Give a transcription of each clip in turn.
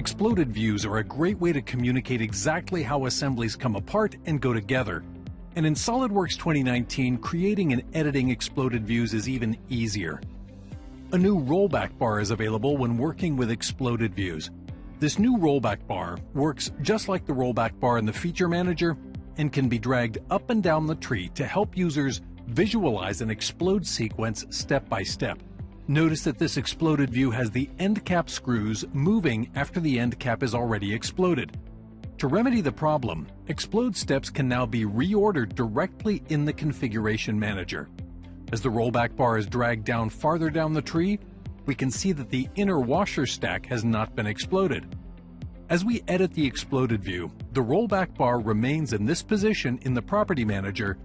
Exploded views are a great way to communicate exactly how assemblies come apart and go together. And in SOLIDWORKS 2019, creating and editing exploded views is even easier. A new rollback bar is available when working with exploded views. This new rollback bar works just like the rollback bar in the Feature Manager and can be dragged up and down the tree to help users visualize an explode sequence step by step. Notice that this exploded view has the end cap screws moving after the end cap is already exploded. To remedy the problem, explode steps can now be reordered directly in the Configuration Manager. As the rollback bar is dragged down farther down the tree, we can see that the inner washer stack has not been exploded. As we edit the exploded view, the rollback bar remains in this position in the Property Manager,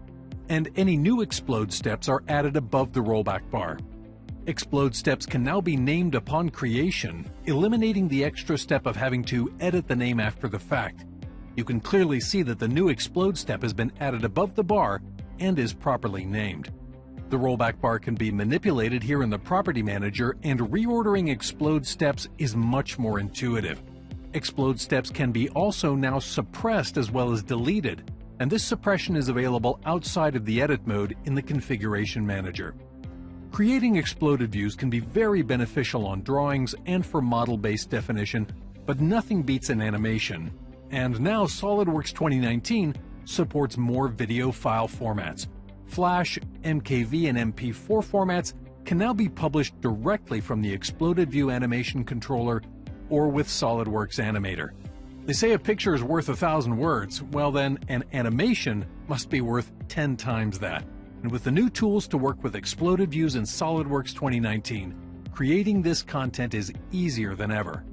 and any new explode steps are added above the rollback bar. Explode steps can now be named upon creation, eliminating the extra step of having to edit the name after the fact. You can clearly see that the new explode step has been added above the bar and is properly named. The rollback bar can be manipulated here in the Property Manager, and reordering explode steps is much more intuitive. Explode steps can be also now suppressed as well as deleted, and this suppression is available outside of the Edit mode in the Configuration Manager. Creating exploded views can be very beneficial on drawings and for model-based definition, but nothing beats an animation. And now SOLIDWORKS 2019 supports more video file formats. Flash, MKV, and MP4 formats can now be published directly from the Exploded View Animation Controller or with SOLIDWORKS Animator. They say a picture is worth 1,000 words. Well then, an animation must be worth 10 times that. And with the new tools to work with exploded views in SOLIDWORKS 2019, creating this content is easier than ever.